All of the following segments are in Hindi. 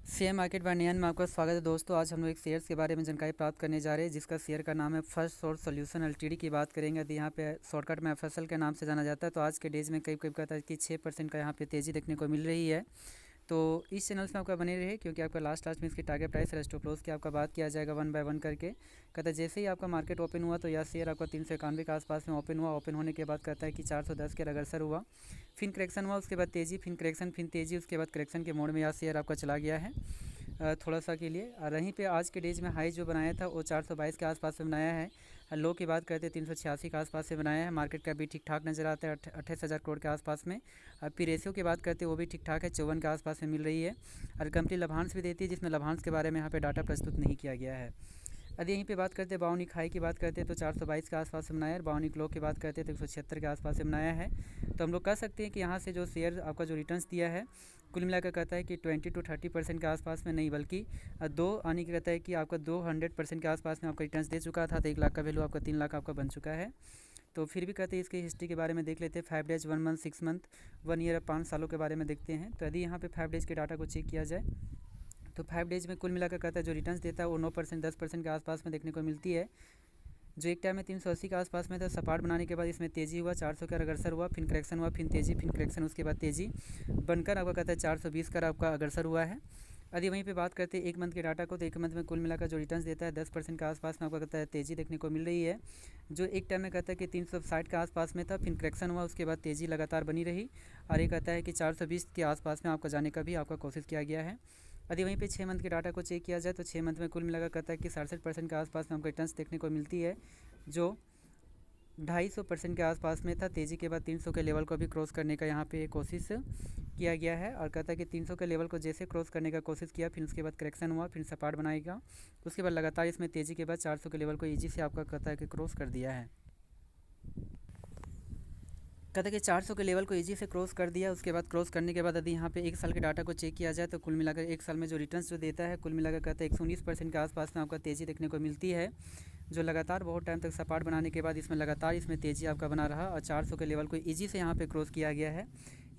शेयर मार्केट बाय नियन में आपका स्वागत है दोस्तों। आज हम लोग एक शेयर्स के बारे में जानकारी प्राप्त करने जा रहे हैं, जिसका शेयर का नाम है फर्स्ट सोर्स सॉल्यूशन एलटीडी की बात करेंगे तो यहाँ पे शॉर्टकट में एफएसएल के नाम से जाना जाता है। तो आज के डेज में करीब करीब कहता है कि 6% का यहाँ पे तेज़ी देखने को मिल रही है। तो इस चैनल में आपका बने रहे, क्योंकि आपका लास्ट में इसकी टारगेट प्राइस और स्टॉप लॉस की आपका बात किया जाएगा वन बाय वन करके। कहता है जैसे ही आपका मार्केट ओपन हुआ तो यह शेयर आपका 391 के आसपास में ओपन हुआ। ओपन होने के बाद कहता है कि 410 के अग्रसर हुआ, फिर करेक्शन हुआ, उसके बाद तेज़ी, फिर करेक्शन, फिर तेज़ी, उसके बाद करेक्शन के मोड में यह शेयर आपका चला गया है थोड़ा सा के लिए। और यहीं पे आज के डेज में हाई जो बनाया था वो 422 के आसपास में बनाया है। लो की बात करते हैं 386 के आसपास से बनाया है। मार्केट का भी ठीक ठाक नज़र आता है 28,000 करोड़ के आसपास में। और फिर रेशियो की बात करते हैं वो भी ठीक ठाक है, 54 के आसपास में मिल रही है। और कंपनी लाभांश भी देती है, जिसमें लाभांश के बारे में यहाँ पे डाटा प्रस्तुत नहीं किया गया है। यदि यहीं पे बात करते हैं बाउनिक हाई की बात करते हैं तो 422 के आसपास से बनाया है। और बाउनिक लो की बात करते हैं तो 176 के आसपास से बनाया है। तो हम लोग कह सकते हैं कि यहाँ से जो शेयर आपका जो रिटर्न्स दिया है कुल मिलाकर कहता है कि 20 to 30% के आसपास में, नहीं बल्कि दो आने की कहता है कि आपका 200% के आसपास में आपका रिटर्न्स दे चुका था। तो 1 लाख का वैल्यू आपका 3 लाख आपका बन चुका है। तो फिर भी कहते हैं इसकी हिस्ट्री के बारे में देख लेते हैं। 5 डेज, 1 मंथ, 6 मंथ, 1 ईयर, 5 सालों के बारे में देखते हैं। तो यदि यहाँ पे 5 डेज के डाटा को चेक किया जाए तो 5 डेज में कुल मिलाकर कहता है जो रिटर्न्स देता है वो 9%, 10% के आसपास में देखने को मिलती है। जो एक टाइम में 380 के आसपास में था, सपाट बनाने के बाद इसमें तेज़ी हुआ, 400 का अग्रसर हुआ, फिर करेक्शन हुआ, फिर तेज़ी, फिर करेक्शन, उसके बाद तेज़ी बनकर आपका कहता है 420 का आपका अग्रसर हुआ है। यदि वहीं पे बात करते हैं 1 मंथ के डाटा को तो 1 मंथ में कुल मिलाकर जो रिटर्न्स देता है 10% के आसपास में आपका कहता है तेज़ी देखने को मिल रही है। जो एक टाइम में कहता है कि 360 के आसपास में था, फिर करेक्शन हुआ, उसके बाद तेज़ी लगातार बनी रही। और ये कहता है कि 420 के आसपास में आपका जाने का भी आपका कोशिश किया गया है। यदि वहीं पे 6 मंथ के डाटा को चेक किया जाए तो 6 मंथ में कुल मिलाकर कहता है कि 67% के आसपास में हमको रिटर्न्स देखने को मिलती है, जो 250% के आसपास में था। तेज़ी के बाद 300 के लेवल को भी क्रॉस करने का यहाँ पे कोशिश किया गया है। और कहता है कि 300 के लेवल को जैसे क्रॉस करने का कोशिश किया, फिर उसके बाद करेक्शन हुआ, फिर सपाट बनाएगा, उसके बाद लगातार इसमें तेज़ी के बाद 400 के लेवल को ईजी से आपका कहता है कि क्रॉस कर दिया है। कहता है कि 400 के लेवल को इजी से क्रॉस कर दिया। उसके बाद क्रॉस करने के बाद यदि यहाँ पे 1 साल के डाटा को चेक किया जाए तो कुल मिलाकर 1 साल में जो रिटर्न्स जो देता है कुल मिलाकर कहता है 119% के आसपास में आपका तेज़ी देखने को मिलती है, जो लगातार बहुत टाइम तक सपाट बनाने के बाद इसमें लगातार इसमें तेज़ी आपका बना रहा और 400 के लेवल को ईजी से यहाँ पे क्रॉस किया गया है।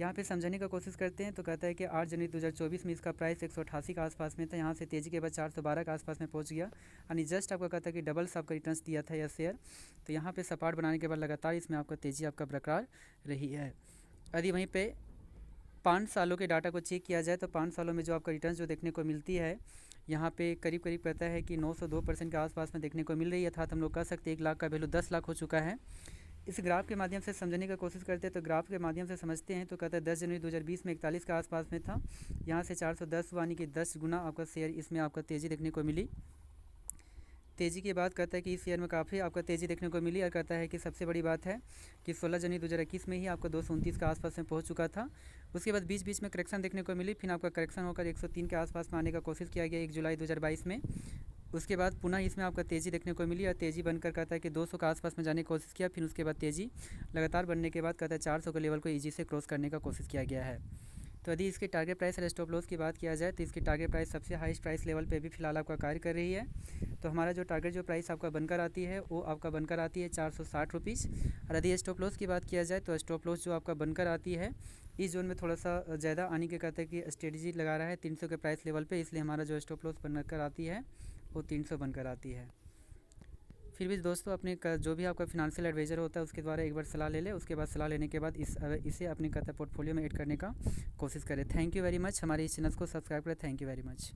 यहाँ पे समझने का कोशिश करते हैं तो कहता है कि 8 जनवरी 2024 में इसका प्राइस 188 के आसपास में था। यहाँ से तेज़ी के बाद 412 के आसपास में पहुँच गया, यानी जस्ट आपका कहता है कि डबल से आपका रिटर्न्स दिया था यह शेयर। तो यहाँ पे सपाट बनाने के बाद लगातार इसमें आपका तेज़ी आपका बरकरार रही है। यदि वहीं पे 5 सालों के डाटा को चेक किया जाए तो 5 सालों में जो आपका रिटर्न्स जो देखने को मिलती है यहाँ पे करीब करीब कहता है कि 902% के आसपास में देखने को मिल रही है। था तो हम लोग कह सकते हैं 1 लाख का वैल्यू 10 लाख हो चुका है। इस ग्राफ के माध्यम से समझने की कोशिश करते हैं तो ग्राफ के माध्यम से समझते हैं तो कहता है 10 जनवरी 2020 में 41 के आसपास में था। यहाँ से 410 यानी कि 10 गुना आपका शेयर इसमें आपका तेज़ी देखने को मिली। तेज़ी की बात करता है कि इस शेयर में काफ़ी आपका तेज़ी देखने को मिली। और कहता है कि सबसे बड़ी बात है कि 16 जनवरी 2021 में ही आपका 229 के आसपास में पहुंच चुका था। उसके बाद बीच बीच में करेक्शन देखने को मिली, फिर आपका करेक्शन होकर 103 के आसपास में आने का कोशिश किया गया 1 जुलाई 2022 में। उसके बाद पुनः इसमें आपका तेज़ी देखने को मिली और तेज़ी बनकर कहता है कि 200 के आसपास में जाने की कोशिश किया, फिर उसके बाद तेज़ी लगातार बनने के बाद कहता है 400 के लेवल को ईजी से क्रॉस करने का कोशिश किया गया है। तो यदि इसके टारगेट प्राइस और स्टॉप लॉस की बात किया जाए तो इसकी टारगेट प्राइस सबसे हाईएस्ट प्राइस लेवल पे भी फिलहाल आपका कार्य कर रही है। तो हमारा जो टारगेट जो प्राइस आपका बनकर आती है वो आपका बनकर आती है 460 रुपीज़। और यदि स्टॉप लॉस की बात किया जाए तो स्टॉप लॉस जो आपका बनकर आती है इस जोन में थोड़ा सा ज़्यादा आने के कहते हैं कि स्ट्रेटजी लगा रहा है 300 के प्राइस लेवल पे, इसलिए हमारा जो स्टॉप लॉस बनकर आती है वो 300 बनकर आती है। फिर भी दोस्तों अपने जो भी आपका फिनेंशियल एडवाइज़र होता है उसके द्वारा एक बार सलाह ले ले, उसके बाद सलाह लेने के बाद इसे अपने कहता पोर्टफोलियो में ऐड करने का कोशिश करें। Thank you very much. हमारे इस चैनल को सब्सक्राइब करें। Thank you very much.